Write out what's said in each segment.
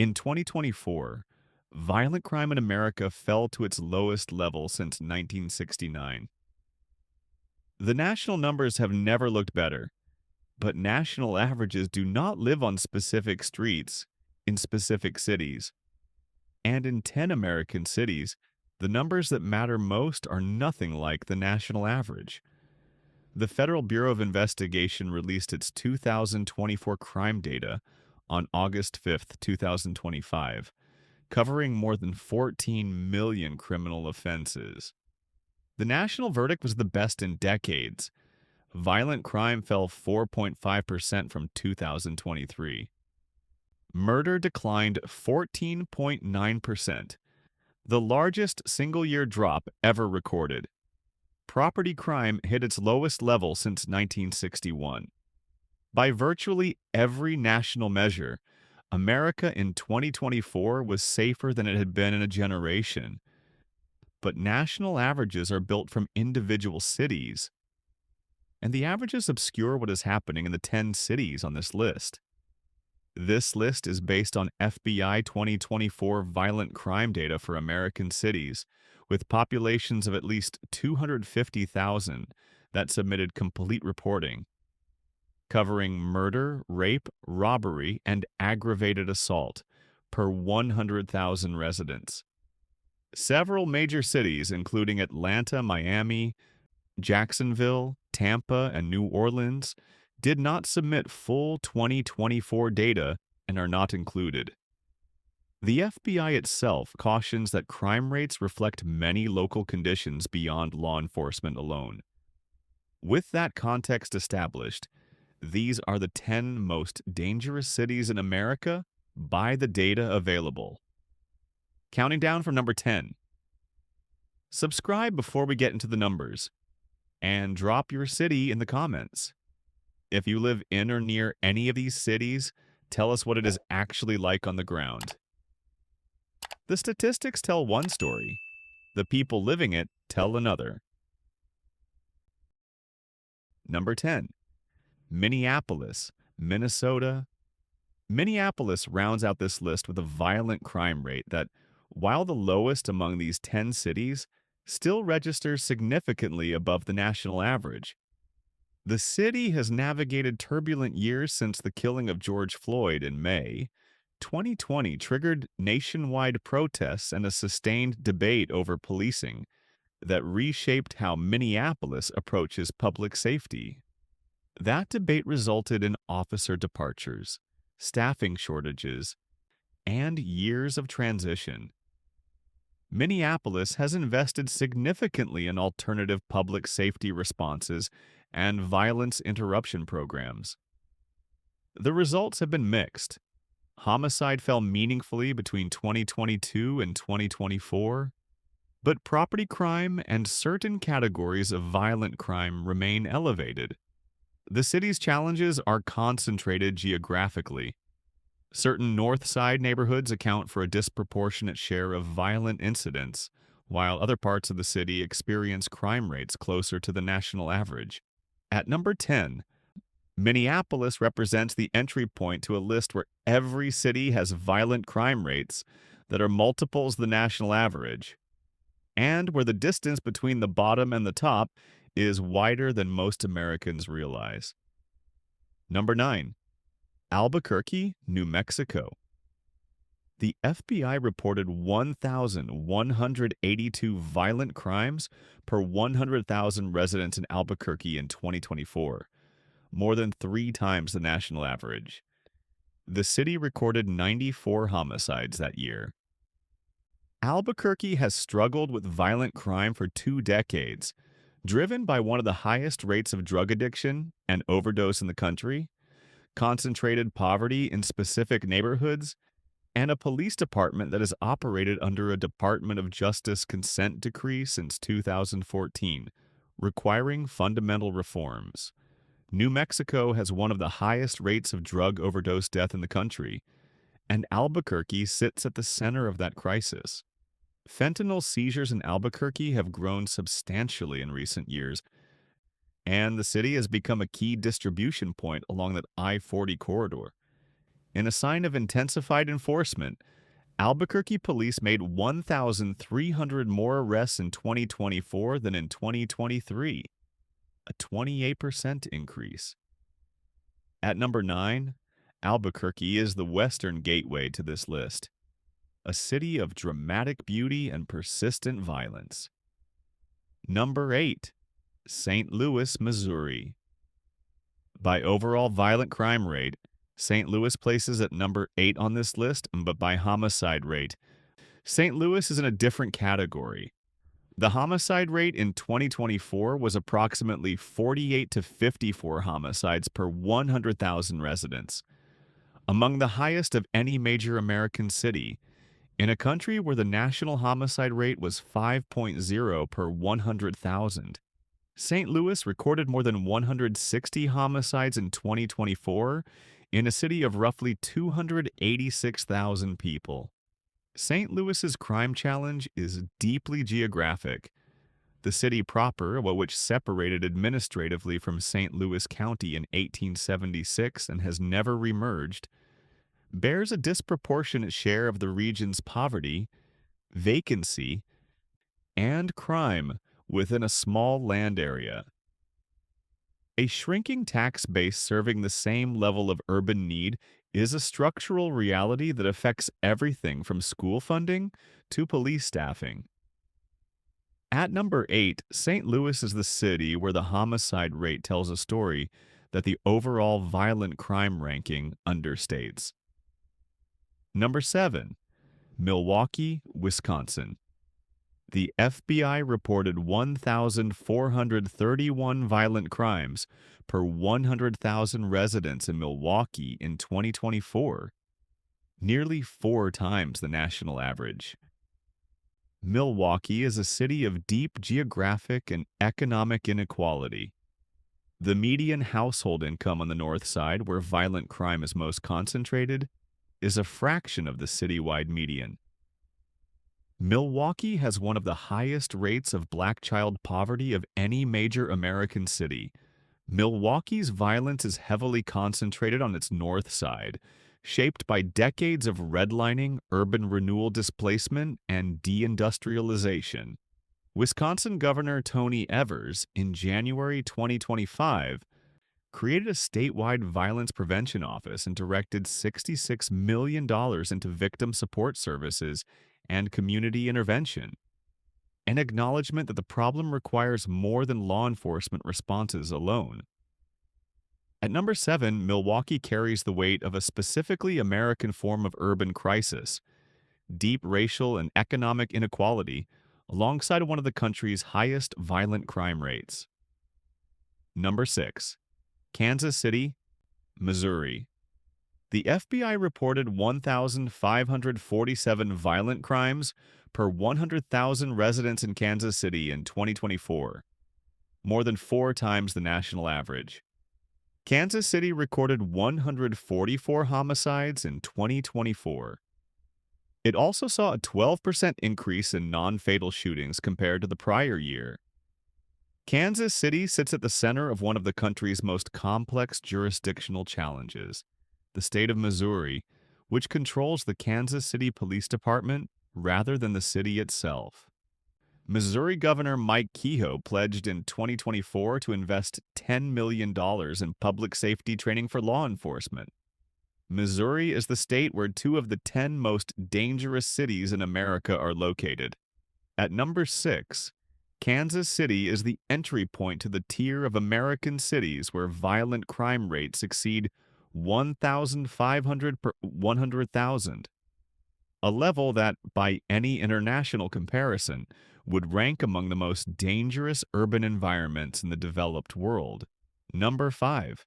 In 2024, violent crime in America fell to its lowest level since 1969. The national numbers have never looked better, but national averages do not live on specific streets in specific cities. And in 10 American cities, the numbers that matter most are nothing like the national average. The Federal Bureau of Investigation released its 2024 crime data on August 5th, 2025, covering more than 14 million criminal offenses. The national verdict was the best in decades. Violent crime fell 4.5% from 2023. Murder declined 14.9%, the largest single-year drop ever recorded. Property crime hit its lowest level since 1961. By virtually every national measure, America in 2024 was safer than it had been in a generation. But national averages are built from individual cities, and the averages obscure what is happening in the 10 cities on this list. This list is based on FBI 2024 violent crime data for American cities, with populations of at least 250,000 that submitted complete reporting, covering murder, rape, robbery, and aggravated assault per 100,000 residents. Several major cities, including Atlanta, Miami, Jacksonville, Tampa, and New Orleans, did not submit full 2024 data and are not included. The FBI itself cautions that crime rates reflect many local conditions beyond law enforcement alone. With that context established, these are the 10 most dangerous cities in America by the data available. Counting down from number 10. Subscribe before we get into the numbers, and drop your city in the comments. If you live in or near any of these cities, tell us what it is actually like on the ground. The statistics tell one story. The people living it tell another. Number 10. Minneapolis, Minnesota. Minneapolis rounds out this list with a violent crime rate that, while the lowest among these 10 cities, still registers significantly above the national average. The city has navigated turbulent years since the killing of George Floyd in May. 2020 triggered nationwide protests and a sustained debate over policing that reshaped how Minneapolis approaches public safety. That debate resulted in officer departures, staffing shortages, and years of transition. Minneapolis has invested significantly in alternative public safety responses and violence interruption programs. The results have been mixed. Homicide fell meaningfully between 2022 and 2024, but property crime and certain categories of violent crime remain elevated. The city's challenges are concentrated geographically. Certain North Side neighborhoods account for a disproportionate share of violent incidents, while other parts of the city experience crime rates closer to the national average. At number 10, Minneapolis represents the entry point to a list where every city has violent crime rates that are multiples the national average, and where the distance between the bottom and the top is wider than most Americans realize. Number 9. Albuquerque, New Mexico. The FBI reported 1,182 violent crimes per 100,000 residents in Albuquerque in 2024, more than 3 times the national average. The city recorded 94 homicides that year. Albuquerque has struggled with violent crime for 2 decades, driven by one of the highest rates of drug addiction and overdose in the country, concentrated poverty in specific neighborhoods, and a police department that has operated under a Department of Justice consent decree since 2014, requiring fundamental reforms. New Mexico has one of the highest rates of drug overdose death in the country, and Albuquerque sits at the center of that crisis. Fentanyl seizures in Albuquerque have grown substantially in recent years, and the city has become a key distribution point along that I-40 corridor. In a sign of intensified enforcement, Albuquerque police made 1,300 more arrests in 2024 than in 2023, a 28% increase. At number 9, Albuquerque is the western gateway to this list, a city of dramatic beauty and persistent violence. Number 8, St. Louis, Missouri. By overall violent crime rate, St. Louis places at number 8 on this list, but by homicide rate, St. Louis is in a different category. The homicide rate in 2024 was approximately 48 to 54 homicides per 100,000 residents, among the highest of any major American city, in a country where the national homicide rate was 5.0 per 100,000. St. Louis recorded more than 160 homicides in 2024 in a city of roughly 286,000 people. St. Louis's crime challenge is deeply geographic. The city proper, which separated administratively from St. Louis County in 1876 and has never remerged, bears a disproportionate share of the region's poverty, vacancy, and crime within a small land area. A shrinking tax base serving the same level of urban need is a structural reality that affects everything from school funding to police staffing. At number 8, St. Louis is the city where the homicide rate tells a story that the overall violent crime ranking understates. Number 7, Milwaukee, Wisconsin. The FBI reported 1,431 violent crimes per 100,000 residents in Milwaukee in 2024, nearly 4 times the national average. Milwaukee is a city of deep geographic and economic inequality. The median household income on the north side, where violent crime is most concentrated, is a fraction of the citywide median. Milwaukee has one of the highest rates of black child poverty of any major American city. Milwaukee's violence is heavily concentrated on its north side, shaped by decades of redlining, urban renewal displacement, and deindustrialization. Wisconsin Governor Tony Evers, in January 2025, created a statewide violence prevention office and directed $66 million into victim support services and community intervention, an acknowledgement that the problem requires more than law enforcement responses alone. At number 7, Milwaukee carries the weight of a specifically American form of urban crisis, deep racial and economic inequality, alongside one of the country's highest violent crime rates. Number 6, Kansas City, Missouri. The FBI reported 1,547 violent crimes per 100,000 residents in Kansas City in 2024, more than 4 times the national average. Kansas City recorded 144 homicides in 2024. It also saw a 12% increase in non-fatal shootings compared to the prior year. Kansas City sits at the center of one of the country's most complex jurisdictional challenges, the state of Missouri, which controls the Kansas City Police Department rather than the city itself. Missouri Governor Mike Kehoe pledged in 2024 to invest $10 million in public safety training for law enforcement. Missouri is the state where 2 of the 10 most dangerous cities in America are located. At number 6, Kansas City is the entry point to the tier of American cities where violent crime rates exceed 1,500 per 100,000, a level that, by any international comparison, would rank among the most dangerous urban environments in the developed world. Number 5,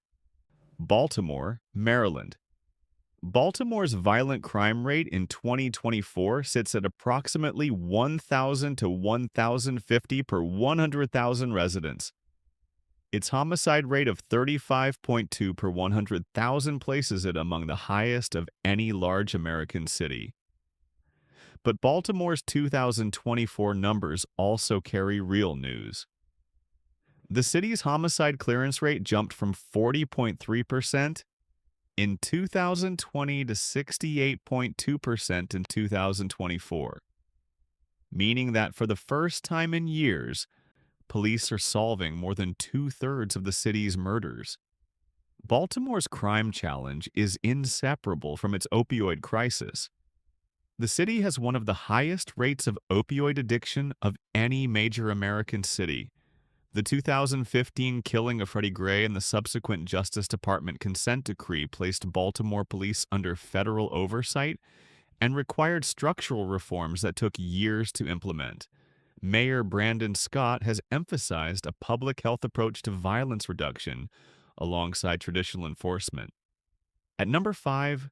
Baltimore, Maryland. Baltimore's violent crime rate in 2024 sits at approximately 1,000 to 1,050 per 100,000 residents. Its homicide rate of 35.2 per 100,000 places it among the highest of any large American city. But Baltimore's 2024 numbers also carry real news. The city's homicide clearance rate jumped from 40.3% in 2020 to 68.2% in 2024, meaning that for the first time in years, police are solving more than two-thirds of the city's murders. Baltimore's crime challenge is inseparable from its opioid crisis. The city has one of the highest rates of opioid addiction of any major American city. The 2015 killing of Freddie Gray and the subsequent Justice Department consent decree placed Baltimore police under federal oversight and required structural reforms that took years to implement. Mayor Brandon Scott has emphasized a public health approach to violence reduction alongside traditional enforcement. At number 5,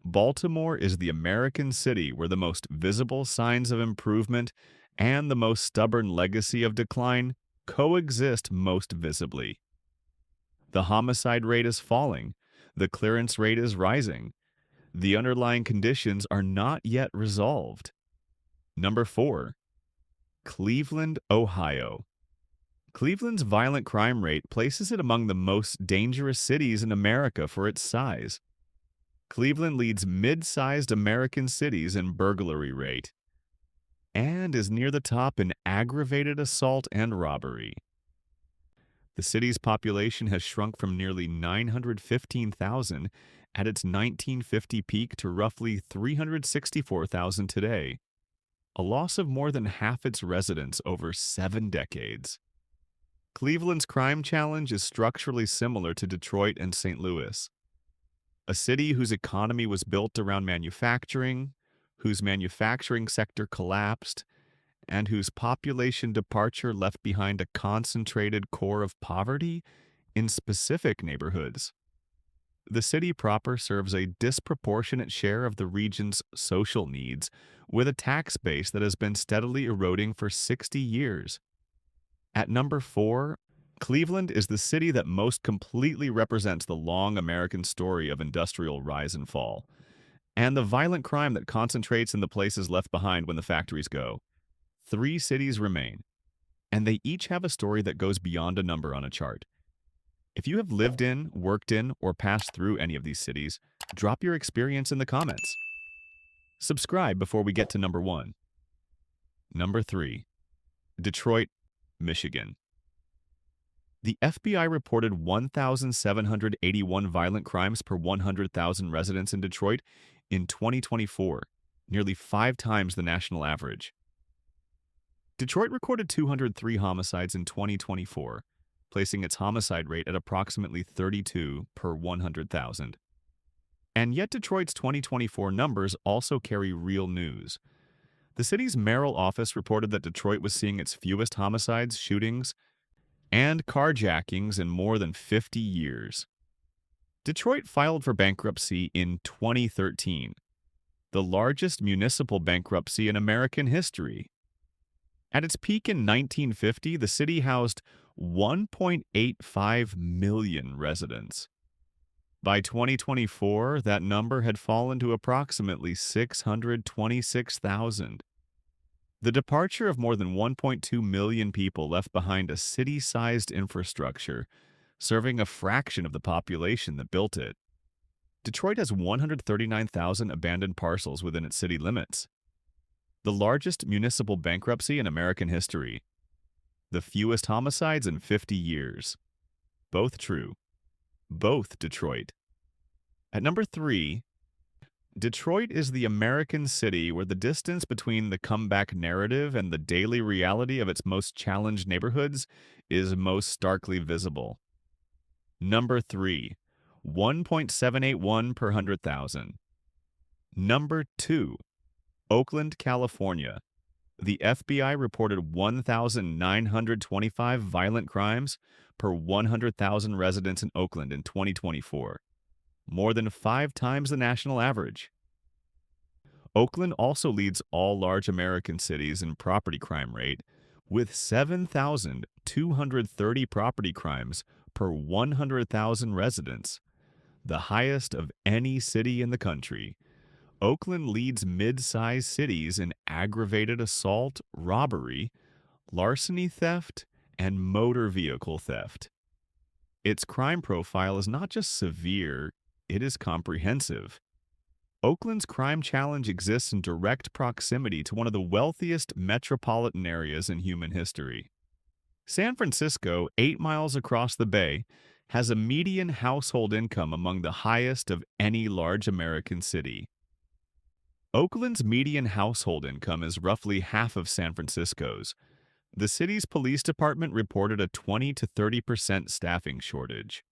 Baltimore is the American city where the most visible signs of improvement and the most stubborn legacy of decline coexist most visibly. The homicide rate is falling, the clearance rate is rising. The underlying conditions are not yet resolved. Number 4, Cleveland, Ohio. Cleveland's violent crime rate places it among the most dangerous cities in America for its size. Cleveland leads mid-sized American cities in burglary rate and is near the top in aggravated assault and robbery. The city's population has shrunk from nearly 915,000 at its 1950 peak to roughly 364,000 today, a loss of more than half its residents over 7 decades. Cleveland's crime challenge is structurally similar to Detroit and St. Louis, a city whose economy was built around manufacturing, whose manufacturing sector collapsed, and whose population departure left behind a concentrated core of poverty in specific neighborhoods. The city proper serves a disproportionate share of the region's social needs, with a tax base that has been steadily eroding for 60 years. At number 4, Cleveland is the city that most completely represents the long American story of industrial rise and fall, and the violent crime that concentrates in the places left behind when the factories go. 3 cities remain, and they each have a story that goes beyond a number on a chart. If you have lived in, worked in, or passed through any of these cities, drop your experience in the comments. Subscribe before we get to number 1. Number 3, Detroit, Michigan. The FBI reported 1,781 violent crimes per 100,000 residents in Detroit in 2024, nearly 5 times the national average. Detroit recorded 203 homicides in 2024, placing its homicide rate at approximately 32 per 100,000. And yet Detroit's 2024 numbers also carry real news. The city's mayoral office reported that Detroit was seeing its fewest homicides, shootings, and carjackings in more than 50 years. Detroit filed for bankruptcy in 2013, the largest municipal bankruptcy in American history. At its peak in 1950, the city housed 1.85 million residents. By 2024, that number had fallen to approximately 626,000. The departure of more than 1.2 million people left behind a city-sized infrastructure, serving a fraction of the population that built it. Detroit has 139,000 abandoned parcels within its city limits, the largest municipal bankruptcy in American history, the fewest homicides in 50 years. Both true. Both Detroit. At number 3, Detroit is the American city where the distance between the comeback narrative and the daily reality of its most challenged neighborhoods is most starkly visible. Number 3, 1.781 per 100,000. Number 2, Oakland, California. The FBI reported 1,925 violent crimes per 100,000 residents in Oakland in 2024, more than 5 times the national average. Oakland also leads all large American cities in property crime rate, with 7,230 property crimes per 100,000 residents, the highest of any city in the country. Oakland leads mid-sized cities in aggravated assault, robbery, larceny theft, and motor vehicle theft. Its crime profile is not just severe, it is comprehensive. Oakland's crime challenge exists in direct proximity to one of the wealthiest metropolitan areas in human history. San Francisco, 8 miles across the bay, has a median household income among the highest of any large American city. Oakland's median household income is roughly half of San Francisco's. The city's police department reported a 20 to 30% staffing shortage.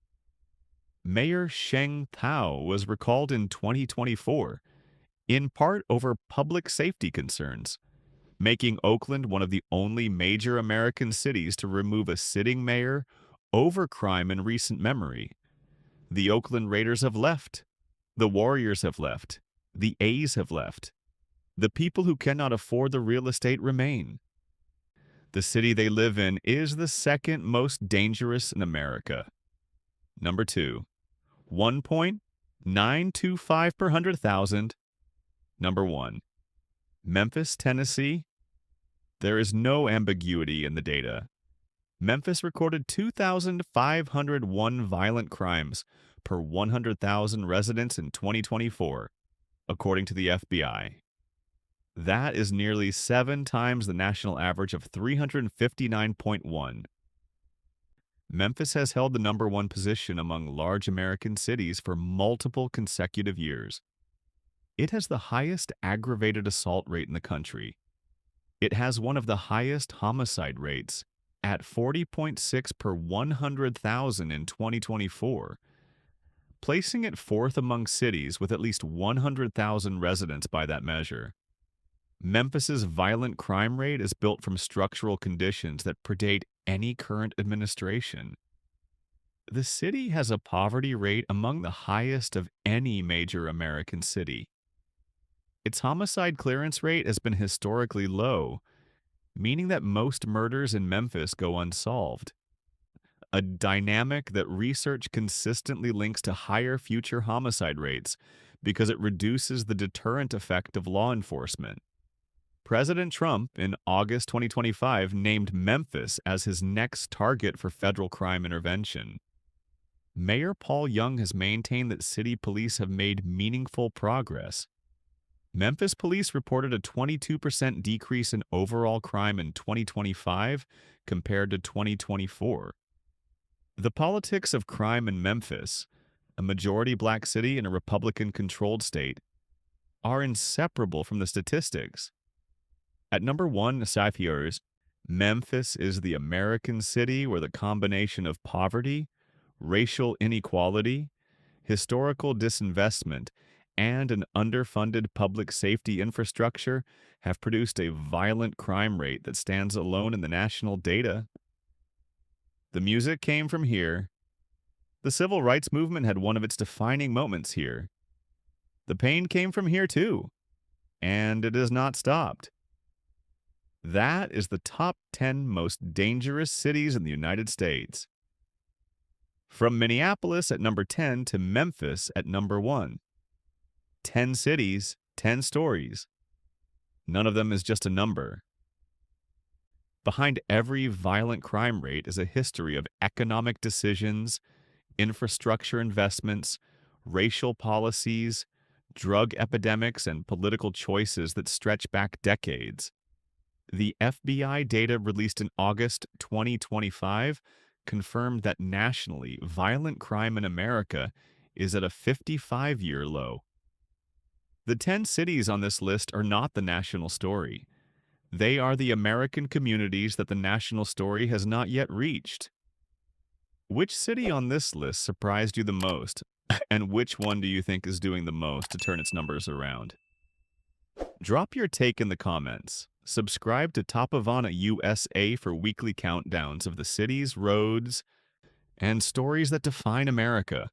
Mayor Sheng Thao was recalled in 2024, in part over public safety concerns, making Oakland one of the only major American cities to remove a sitting mayor over crime in recent memory. The Oakland Raiders have left. The Warriors have left. The A's have left. The people who cannot afford the real estate remain. The city they live in is the second most dangerous in America. Number 2, 1.925 per 100,000. Number 1, Memphis, Tennessee. There is no ambiguity in the data. Memphis recorded 2,501 violent crimes per 100,000 residents in 2024, according to the FBI. That is nearly 7 times the national average of 359.1. Memphis has held the number 1 position among large American cities for multiple consecutive years. It has the highest aggravated assault rate in the country. It has one of the highest homicide rates, at 40.6 per 100,000 in 2024, placing it 4th among cities with at least 100,000 residents by that measure. Memphis's violent crime rate is built from structural conditions that predate any current administration. The city has a poverty rate among the highest of any major American city. Its homicide clearance rate has been historically low, meaning that most murders in Memphis go unsolved, a dynamic that research consistently links to higher future homicide rates because it reduces the deterrent effect of law enforcement. President Trump, in August 2025, named Memphis as his next target for federal crime intervention. Mayor Paul Young has maintained that city police have made meaningful progress. Memphis police reported a 22% decrease in overall crime in 2025 compared to 2024. The politics of crime in Memphis, a majority black city in a Republican-controlled state, are inseparable from the statistics. At number 1, Safiers, Memphis is the American city where the combination of poverty, racial inequality, historical disinvestment, and an underfunded public safety infrastructure have produced a violent crime rate that stands alone in the national data. The music came from here. The civil rights movement had one of its defining moments here. The pain came from here too, and it has not stopped. That is the top 10 most dangerous cities in the United States. From Minneapolis at number 10 to Memphis at number 1. 10 cities, 10 stories. None of them is just a number. Behind every violent crime rate is a history of economic decisions, infrastructure investments, racial policies, drug epidemics, and political choices that stretch back decades. The FBI data released in August 2025 confirmed that nationally, violent crime in America is at a 55-year low. The 10 cities on this list are not the national story. They are the American communities that the national story has not yet reached. Which city on this list surprised you the most, and which one do you think is doing the most to turn its numbers around? Drop your take in the comments. Subscribe to Top Havana USA for weekly countdowns of the cities, roads, and stories that define America.